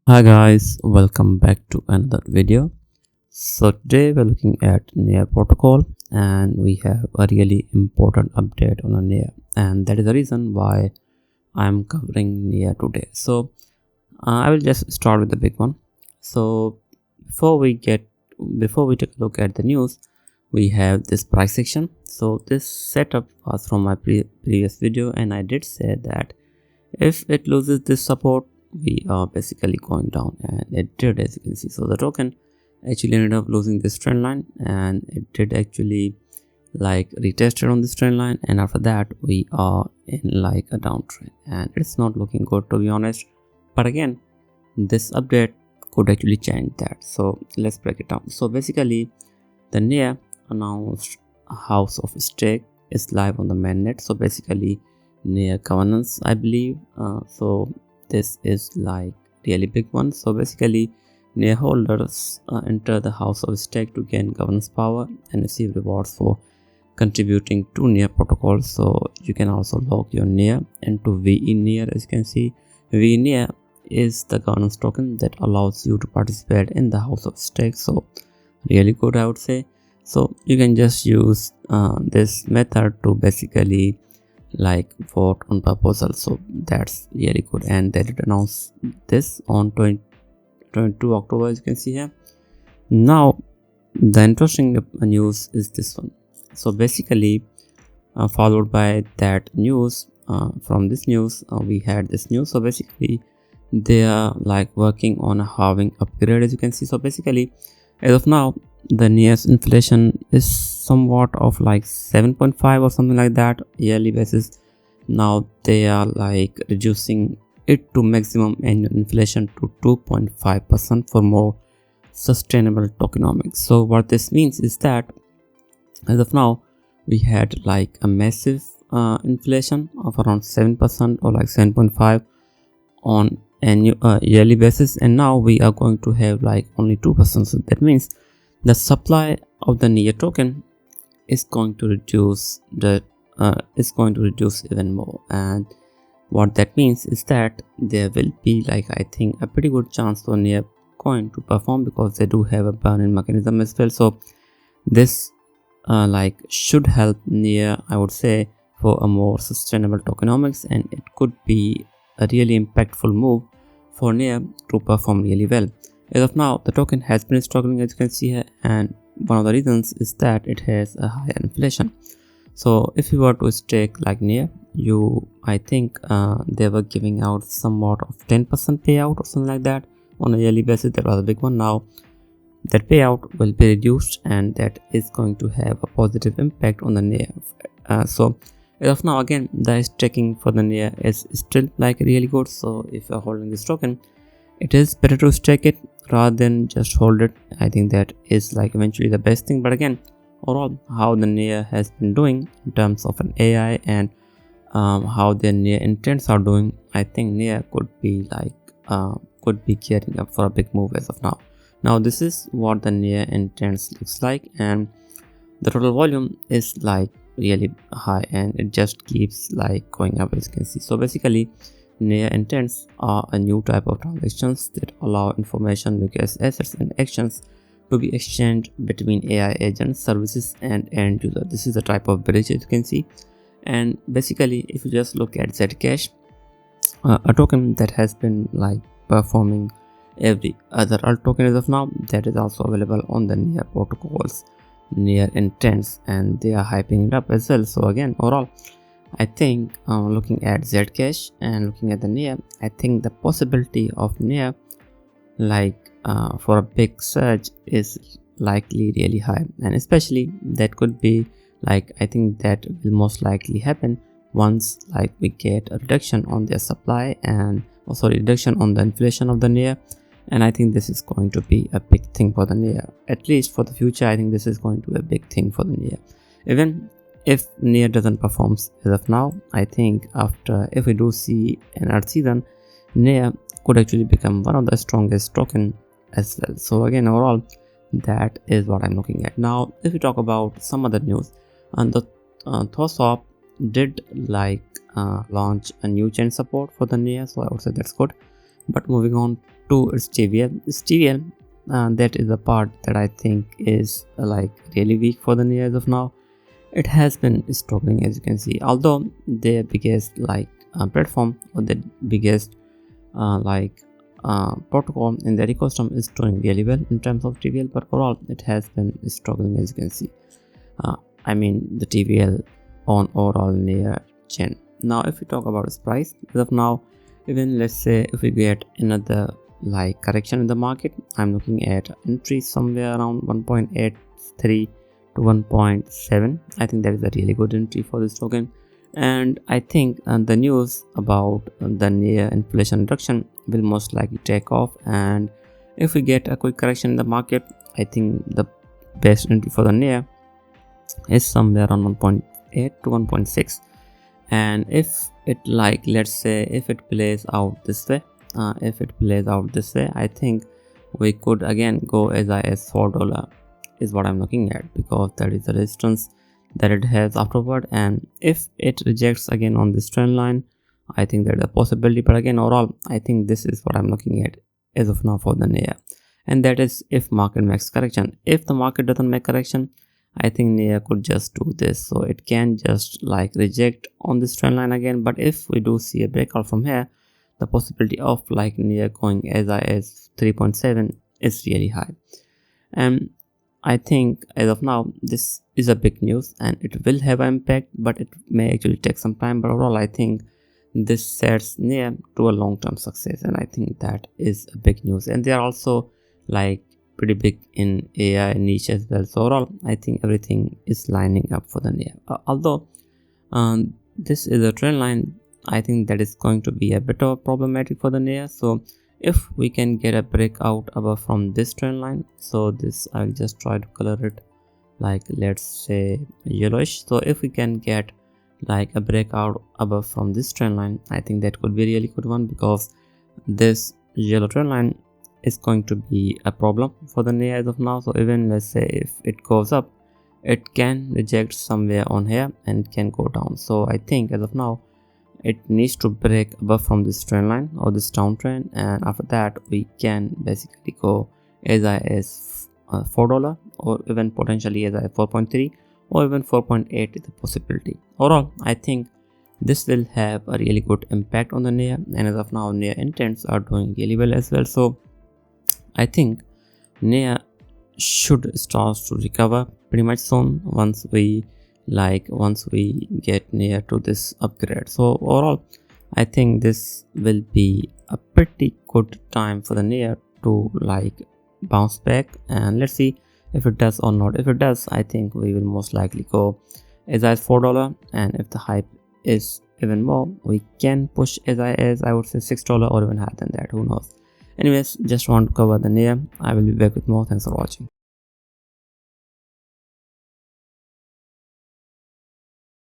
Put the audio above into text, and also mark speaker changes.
Speaker 1: Hi guys, welcome back to another video. So today we're looking at NEAR protocol and we have a really important update on a NEAR, and that is the reason why I'm covering NEAR today. So I will just start with the big one. So before we take a look at the news, we have this price section. So this setup was from my previous video, and I did say that if it loses this support, we are basically going down, and it did, as you can see. So the token actually ended up losing this trend line, and it did actually retested on this trend line, and after that we are in like a downtrend, and it's not looking good, to be honest. But again, this update could actually change that, so let's break it down. So basically, the NEAR announced house of stake is live on the mainnet. So basically, NEAR governance, I believe. So this is like really big one. So basically, NEAR holders enter the house of stake to gain governance power and receive rewards for contributing to NEAR protocol. So you can also log your NEAR into VE NEAR. As you can see, VE NEAR is the governance token that allows you to participate in the house of stake. So really good, I would say. So you can just use this method to basically vote on proposal. So that's really good, and they did announce this on 22 October, as you can see here. Now the interesting news is this one. So basically, followed by that news, from this news we had this news. So basically, they are working on a halving upgrade, as you can see. So basically, as of now, the NEAR's inflation is somewhat of 7.5 or something like that yearly basis. Now they are reducing it to maximum annual inflation to 2.5% for more sustainable tokenomics. So what this means is that as of now, we had a massive inflation of around 7% or 7.5 on annual yearly basis, and now we are going to have only 2%. So that means the supply of the NEAR token is going to reduce even more. And what that means is that there will be I think a pretty good chance for NEAR coin to perform, because they do have a burn-in mechanism as well. So this should help NEAR, I would say, for a more sustainable tokenomics, and it could be a really impactful move for NEAR to perform really well. As of now, the token has been struggling, as you can see here, and one of the reasons is that it has a higher inflation. So if you were to stake NEAR, I think they were giving out somewhat of 10% payout or something like that on a yearly basis. That was a big one. Now that payout will be reduced, and that is going to have a positive impact on the NEAR. So as of now, again, the staking for the NEAR is still really good. So if you're holding this token, it is better to stake it rather than just hold it. I think that is eventually the best thing. But again, overall, how the NEAR has been doing in terms of an AI and how their NEAR intents are doing, I think NEAR could be gearing up for a big move as of now. Now this is what the NEAR intents looks like, and the total volume is really high, and it just keeps going up, as you can see. So basically, NEAR intents are a new type of transactions that allow information, liquid assets, and actions to be exchanged between AI agents, services, and end user. This is a type of bridge, as you can see. And basically, if you just look at Zcash, a token that has been performing every other alt token as of now, that is also available on the NEAR protocols, NEAR intents, and they are hyping it up as well. So again, overall, I think looking at Zcash and looking at the NEAR, I think the possibility of NEAR for a big surge is likely really high, and especially that could be I think that will most likely happen once we get a reduction on their supply and also reduction on the inflation of the NEAR. And I think this is going to be a big thing for the NEAR, at least for the future. I think this is going to be a big thing for the NEAR. Even if NEAR doesn't perform as of now, I think if we do see an art season, NEAR could actually become one of the strongest token as well. So again, overall, that is what I'm looking at. Now if we talk about some other news, and the Thosop did launch a new chain support for the NEAR, so I would say that's good. But moving on to its TVL. Its TVL, that is the part that I think is like really weak for the NEAR as of now. It has been struggling, as you can see, although their biggest like platform, or the biggest protocol in their ecosystem is doing really well in terms of TVL, but overall it has been struggling, as you can see. I mean the TVL on overall NEAR chain. Now if we talk about its price, as of now, even let's say if we get another like correction in the market, I'm looking at entry somewhere around 1.83 to 1.7. I think that is a really good entry for this token. And I think the news about the NEAR inflation reduction will most likely take off, and if we get a quick correction in the market, I think the best entry for the NEAR is somewhere around 1.8 to 1.6. and if it like let's say if it plays out this way, I think we could again go as high as $4 is what I'm looking at, because that is the resistance that it has afterward. And if it rejects again on this trend line, I think there's a possibility, but again overall I think this is what I'm looking at as of now for the NEAR, and that is if market makes correction. If the market doesn't make correction, I think NEAR could just do this, so it can just like reject on this trend line again. But if we do see a breakout from here, the possibility of like NEAR going as high as 3.7 is really high. And I think as of now this is a big news and it will have an impact, but it may actually take some time. But overall I think this sets NEAR to a long-term success, and I think that is a big news. And they are also like pretty big in AI niche as well, so overall I think everything is lining up for the NEAR. Although this is a trend line, I think that is going to be a bit of problematic for the NEAR. So if we can get a breakout above from this trend line, so this I'll just try to color it like let's say yellowish. So if we can get like a breakout above from this trend line, I think that could be a really good one, because this yellow trend line is going to be a problem for the NEAR as of now. So even let's say if it goes up, it can reject somewhere on here and it can go down. So I think as of now it needs to break above from this trend line or this downtrend, and after that we can basically go as high as $4, or even potentially as high as 4.3 or even 4.8 is a possibility. Overall I think this will have a really good impact on the NEAR, and as of now NEAR intents are doing really well as well. So I think NEAR should start to recover pretty much soon once we get near to this upgrade. So overall I think this will be a pretty good time for the NEAR to like bounce back, and let's see if it does or not. If it does, I think we will most likely go as high as $4, and if the hype is even more, we can push as high as I would say $6 or even higher than that, who knows. Anyways, just want to cover the NEAR. I will be back with more. Thanks for watching.